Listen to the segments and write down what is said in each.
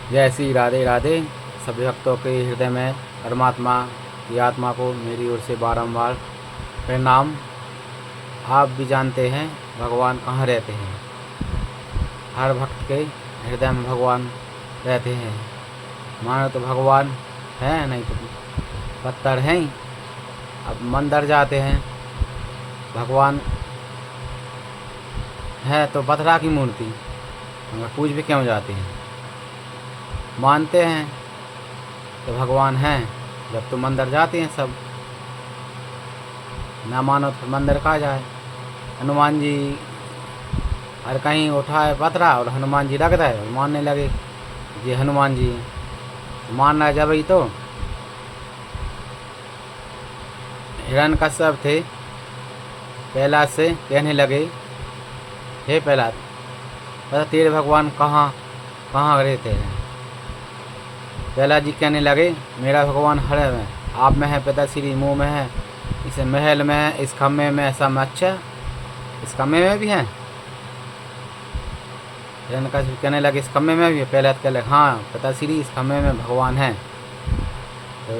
जय श्री राधे राधे। सभी भक्तों के हृदय में परमात्मा की आत्मा को मेरी ओर से बारंबार प्रणाम। आप भी जानते हैं भगवान कहाँ रहते हैं। हर भक्त के हृदय में भगवान रहते हैं। मानो तो भगवान है, नहीं तो पत्थर हैं। अब मंदिर जाते हैं, भगवान है तो पत्थरा की मूर्ति, मगर पूज भी क्यों जाते हैं। मानते हैं तो भगवान हैं, जब तो मंदिर जाते हैं सब। ना मानो तो मंदिर कहाँ जाए। हनुमान जी हर कहीं उठाए पत्थरा और हनुमान जी रख दे और मानने लगे ये हनुमान जी हैं। मान रहा जब ही तो हिरण्यकश्यप थे, प्रहलाद से कहने लगे, हे प्रहलाद, पता तेरे भगवान कहाँ कहाँ रहते हैं। प्रहलाद जी कहने लगे, मेरा भगवान हर में, आप में है, पिताश्री मुँह में है, इस महल में है, इस खम्भे में है, सब अच्छा इस खम्भे में भी हैं। हिरण्यकश्यप कहने लगे इस खम्भे में भी है। प्रहलाद कहने लगे हाँ पिताश्री, इस खम्भे में भगवान है। तो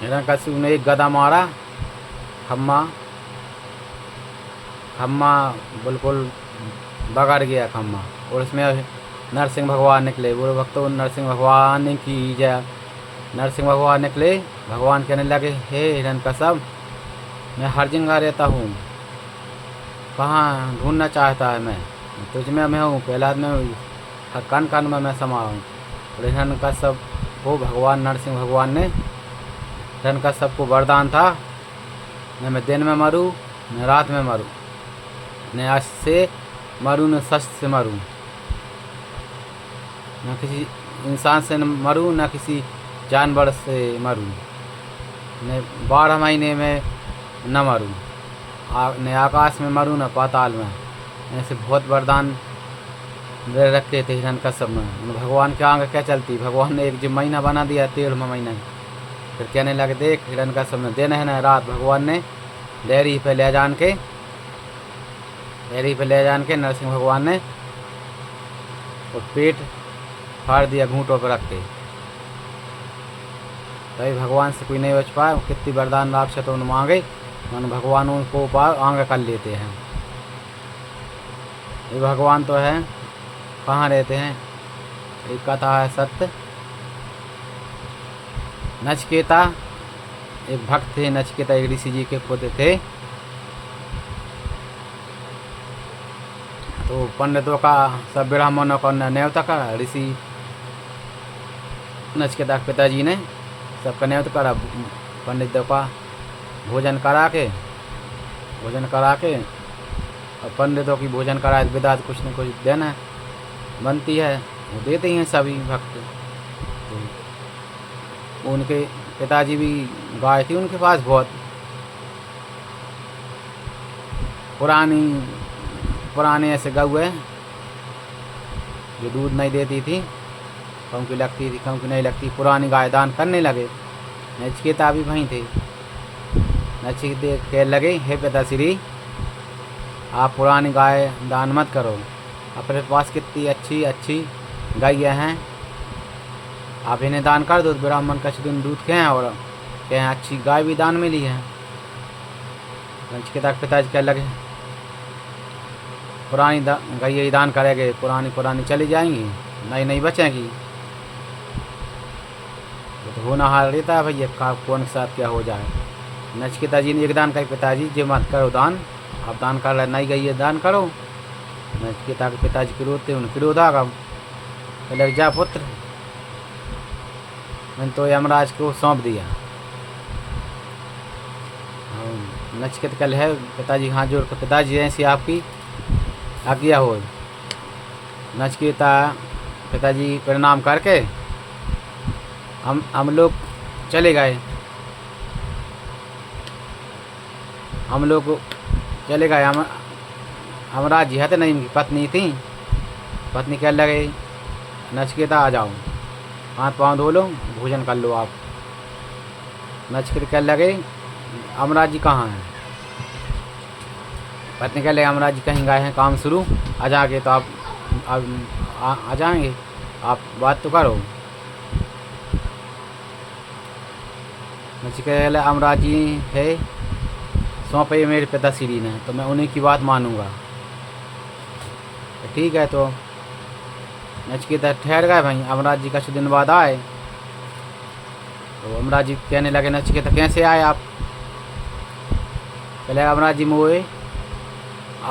हिरण्यकश्यप ने एक गदा मारा, खम्मा बिल्कुल बगड़ गया खम्मा, और उसमें नरसिंह भगवान निकले। बुरे भक्तों, नरसिंह भगवान की जय। नरसिंह भगवान निकले। भगवान कहने लगे, हे हिरण्यकश्यप, मैं हर जगह रहता हूँ, कहाँ ढूंढना चाहता है मैं, तुझ में मैं हूँ, प्रहलाद में हूँ, हर कण कण में मैं समा हूँ। और हिरण्यकश्यप को भगवान नरसिंह भगवान ने, हिरण्यकश्यप को वरदान था, न मैं दिन में मरूँ न रात में मरूँ, न आज से मरूँ न शस्त्र से मरूँ, न किसी इंसान से न मरूँ न किसी जानवर से मरूँ, न 12 महीने में न मरूँ, न आकाश में मरूँ न पाताल में। ऐसे बहुत वरदान रखे थे हिरण्यकश्यप में। भगवान के आगे क्या चलती। भगवान ने एक जो महीना बना दिया 13वां महीना। फिर कहने लगे, देख हिरण्यकश्यप में दिन है न रात। भगवान ने लहरी पे ले जान के नरसिंह भगवान ने और पेट फाड़ दिया घूंटों पर रख के। तभी भगवान से कोई नहीं बच पाया। कितनी वरदान राक्षस तो मांगे, मन भगवान उनको आगे कर लेते हैं। ये भगवान तो है, कहाँ रहते हैं। एक कथा है सत्य। नचिकेता एक भक्त थे। नचिकेता एक ऋषि जी के पुत्र थे। तो पंडितों का, सब ब्राह्मणों का न्योता करा। ऋषि नचिकेता के पिताजी ने सबका न्योता करा। पंडितों का भोजन करा के और पंडितों की भोजन कराए विदा कुछ न कुछ देना बनती है, वो देते ही हैं सभी भक्त। तो उनके पिताजी भी गाय थी उनके पास बहुत पुरानी ऐसे गऊ है जो दूध नहीं देती थी, कम की लगती थी, कम की नहीं लगती। पुरानी गाय दान करने लगे। नचिकेता भी वहीं थे। नचिकेता कहने लगे, हे पिताश्री, आप पुरानी गाय दान मत करो, अपने पास कितनी अच्छी गायें हैं, आप इन्हें दान कर दो। ब्राह्मण कछ दिन दूध के हैं और के हैं अच्छी गाय भी दान मिली है। नचिकेता के पिताजी कहने लगे, पुरानी गाय दान करेंगे, पुरानी चली जाएंगी, नई बचेंगी। तो होना हाल रहता है भैया, कौन के साथ क्या हो जाए। नचिकेता जी ने एक दान कर, पिताजी जी मत करो दान, आप दान कर रहे, नई गई दान करो। नचिकेता के पिताजी के रोते, उनके रोधा का लग जा पुत्र, मैंने तो यमराज को सौंप दिया। नचिकेता कल है पिताजी हाथ जोड़ कर, पिताजी ऐसी आपकी आज्ञा हो। नचिकेता पिताजी प्रणाम करके हम लोग चले गए। यमराज जी हते नहीं, उनकी पत्नी थी। पत्नी कहने लगे, नचिकेता आ जाओ, हाथ पाँव धो लो, भोजन कर लो आप। नचिकेता कहने लगे, यमराज जी कहाँ हैं। पत्नी कहने लगे, यमराज जी कहीं गए हैं काम शुरू, आ जाके तो आप आ जाएंगे। आप बात तो करो। नचिकेता अमराज जी है सौंपे मेरे पिताश्री ने, तो मैं उन्हीं की बात मानूंगा। ठीक है, तो नचिकेता ठहर गए भाई। अमराज जी कुछ दिन बाद आए, तो अमराज जी कहने लगे नचिकेता कैसे आए आप? पहले अमराज जी मोए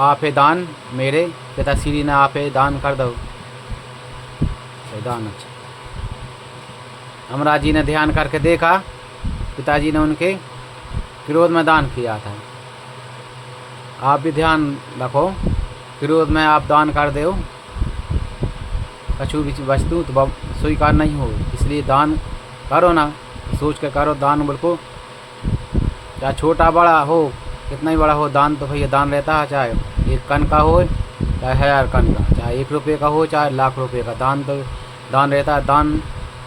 आप दान मेरे पिताश्री ने आप दान कर दो दान। अच्छा, अमराज जी ने ध्यान करके देखा, पिताजी ने उनके क्रोध में दान किया था। आप भी ध्यान रखो, क्रोध में आप दान कर दो कछु भी वस्तु तो स्वीकार नहीं हो, इसलिए दान करो ना, सोच के करो दान। बिल्कुल चाहे छोटा बड़ा हो, कितना ही बड़ा हो, दान तो भैया दान रहता है। चाहे 1 कण का हो, चाहे 1000 कण का, चाहे 1 रुपये का हो, चाहे लाख रुपये का, दान तो दान रहता है। दान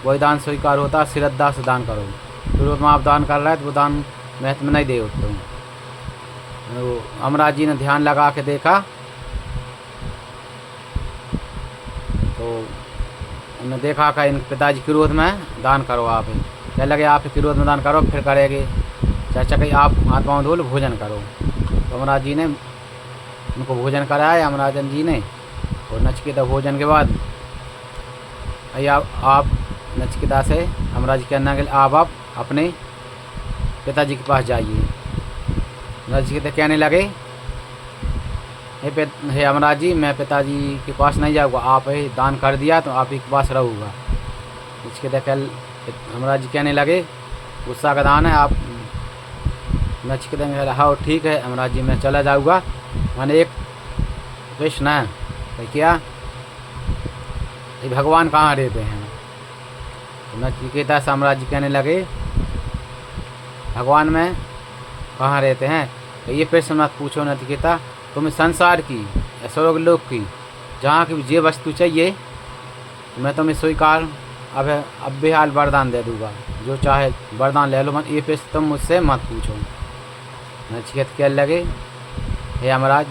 वही दान स्वीकार होता है, श्रद्धा से दान करो। फिर में आप दान कर रहे हैं तो वो दान महत्व नहीं दे उठते। तो अमराज जी ने ध्यान लगा के देखा, तो उन्होंने देखा कि इन पिताजी के विरोध में दान करो। आप क्या लगे आप के विरोध में दान करो, फिर करेंगे चाचा कहीं आप आत्माओं धोल भोजन करो। तो अमराज जी ने उनको भोजन कराया, अमराजन जी ने। और नचिकेता भोजन के बाद भैया आप नचिकेता से अमराज जी कहना कि आप अपने पिताजी के पास जाइए। नचिकेता कहने लगे हे अमराज जी, मैं पिताजी के पास नहीं जाऊँगा, आप ही दान कर दिया तो आप ही के पास रहूँगा। नचिकेता कल अमराज जी कहने लगे गुस्सा का दान है आप। नचिकेता ने कहा हाँ ठीक है अमराज जी, मैं चला जाऊँगा। मैंने एक प्रश्न है तो क्या ये भगवान कहाँ रहते हैं? तो नचिकेता से अमराज जी कहने लगे भगवान में कहाँ रहते हैं? तो ये प्रश्न मत पूछो नचिकेता, तुम्हें संसार की या स्वर्गलोक की जहाँ की जे वस्तु चाहिए मैं तुम्हें स्वीकार अब बेहाल वरदान दे दूँगा, जो चाहे वरदान ले लो। मत ये प्रश्न तुम मुझसे मत पूछो। नचिकेता कहने लगे हे अमराज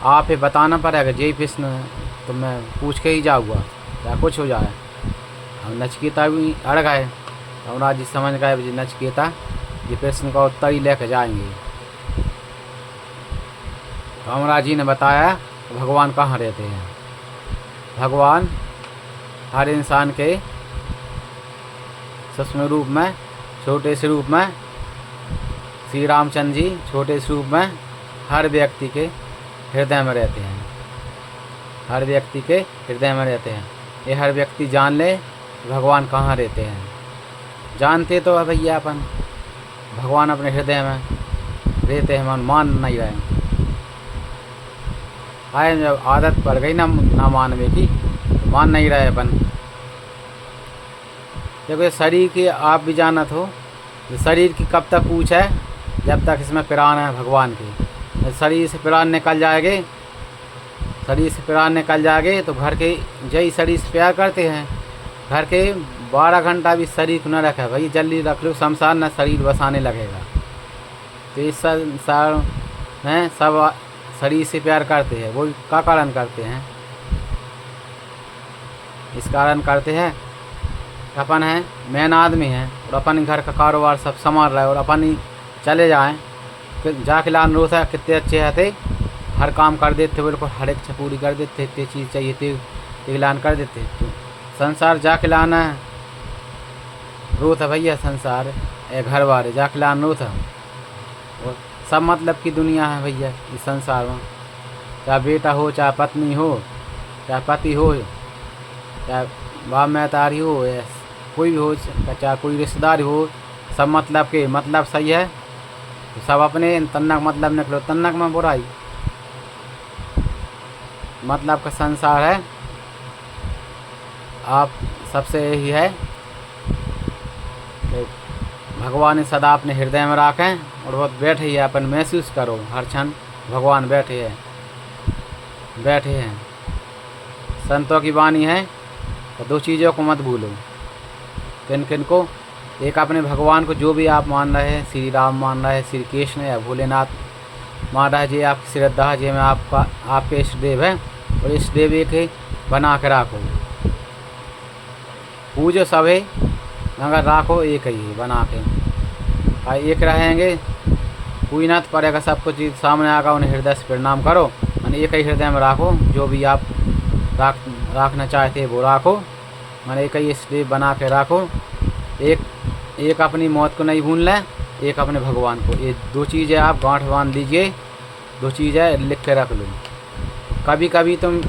आप ये बताना पड़ेगा, यही प्रश्न तो मैं पूछ के ही जाऊँगा, या कुछ हो जाए। अब नचिकेता भी अड़ गए। अमराज जी समझ गए नचिकेता ये प्रश्न का उत्तर ही लेकर जाएंगे। तो अमराज जी ने बताया भगवान कहाँ रहते हैं। भगवान हर इंसान के सूक्ष्म रूप में, छोटे से रूप में, श्री रामचंद्र जी छोटे से रूप में हर व्यक्ति के हृदय में रहते हैं। हर व्यक्ति के हृदय में रहते हैं। ये हर व्यक्ति जान ले भगवान कहाँ रहते हैं। जानते तो है भैया अपन भगवान अपने हृदय में रहते हैं, मान नहीं रहे। आए जब आदत पड़ गई ना मानने की तो मान नहीं रहे अपन। देखो शरीर की आप भी जानत हो, शरीर की कब तक पूछ है? जब तक इसमें प्राण है भगवान के। शरीर से प्राण निकल जाएंगे, शरीर से प्राण निकल जाएंगे तो घर के जय शरीर से प्यार करते हैं। घर के 12 घंटा भी शरीर को न रखे भाई, जल्दी रख लो, शमशान न शरीर बसाने लगेगा। तो इस संसार में सब शरीर से प्यार करते हैं। वो क्या कारण करते हैं? इस कारण करते हैं अपन है मेन आदमी है और अपन घर का कारोबार सब संभाल रहा है और अपन ही चले जाएं जाके लान रोता है कितने अच्छे रहते, हर काम कर देते, बिल्कुल हर एक इच्छा पूरी कर देते, इतनी चीज़ चाहिए थे ऐलान कर देते। तो संसार जाके लाना है रोता भैया, संसार ए घर वाले जाके लान रोता। और सब मतलब की दुनिया है भैया इस संसार में, चाहे बेटा हो, चाहे पत्नी हो, चाहे पति हो, चाहे बाप महतारी हो, या कोई भी हो, चाहे कोई रिश्तेदार हो, सब मतलब के मतलब सही है तो सब अपने तन्नक मतलब निकलो। तन्नक में बुराई मतलब का संसार है। आप सबसे यही है कि भगवान सदा अपने हृदय में रखें और बहुत बैठे ही अपन महसूस करो हर क्षण भगवान बैठे हैं। संतों की वाणी है तो 2 चीज़ों को मत भूलो। किन किन को? एक अपने भगवान को जो भी आप मान रहे हैं, श्री राम मान रहे हैं, श्री कृष्ण या भोलेनाथ मान रहे जी, आपकी श्रद्धा जी में आपका आपके इष्ट देव है और इष्ट देव एक है बना के राखो। पूजो सभे मगर राखो एक ही है बना के। और एक रहेंगे कोई ना तो पड़ेगा, सब कुछ सामने आएगा, उन्हें हृदय से प्रणाम करो। मैंने एक ही हृदय में राखो, जो भी आप रखना चाहते वो राखो। मैंने एक ही स्टेप बना के राखो। एक अपनी मौत को नहीं भूल लें, एक अपने भगवान को। ये दो चीज़ें आप गांठ बांध लीजिए, दो चीज़ें लिख के रख लो। कभी कभी तुम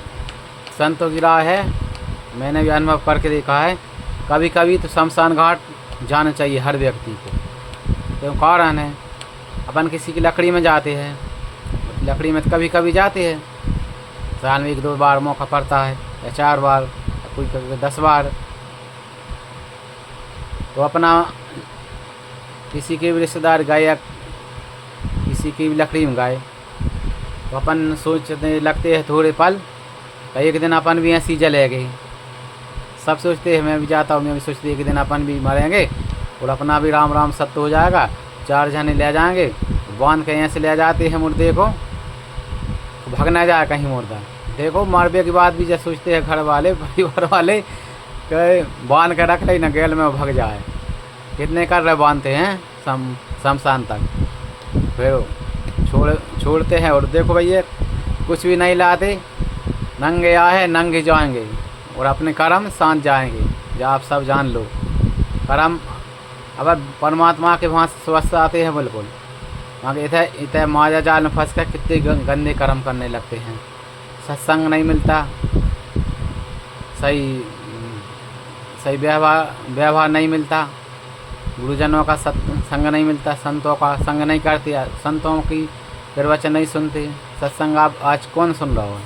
संतों की राह है, मैंने भी अनुभव करके देखा है, कभी कभी तो शमशान घाट जाना चाहिए हर व्यक्ति को। तो कारण है अपन किसी की लकड़ी में जाते हैं, लकड़ी में तो कभी कभी जाते हैं, साल में 1-2 बार मौका पड़ता है, या 4 बार, या कोई 10 बार। तो अपना किसी के भी रिश्तेदार गए या किसी की भी लकड़ी में गए, तो अपन सोचने लगते हैं थोड़े पल, तो एक दिन अपन भी ऐसी जलेंगे। सब सोचते हैं, मैं भी जाता हूँ, मैं भी सोचती है एक दिन अपन भी मरेंगे और अपना भी राम राम सत्य हो जाएगा। 4 जने ले जाएंगे, बांध के यहाँ से ले जाते हैं मुर्दे को, भाग ना जाए कहीं मुर्दा। देखो मरबे के बाद भी जब सोचते हैं घर वाले परिवार वाले कि बांध के रख ले ना, गैल में वो भाग जाए। कितने कर रहे बांधते हैं शमशान तक, फिर छोड़ते हैं। और देखो भैया कुछ भी नहीं लाते, नंगे आए नंगे जाएंगे, और अपने कर्म सांझ जाएंगे। जब आप सब जान लो कर्म, अब परमात्मा के वहाँ से स्वस्थ आते हैं बिल्कुल, वहाँ के इतने माया जाल में फंस कर कितने गंदे कर्म करने लगते हैं। सत्संग नहीं मिलता, सही व्यवहार नहीं मिलता, गुरुजनों का संग नहीं मिलता, संतों का संग नहीं करते, संतों की प्रवचन नहीं सुनते। सत्संग आप आज कौन सुन रहा हो,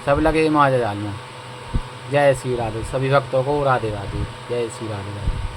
सब लगे माया जाल में। जय श्री राधे, सभी भक्तों को राधे राधे, जय श्री राधे राधे।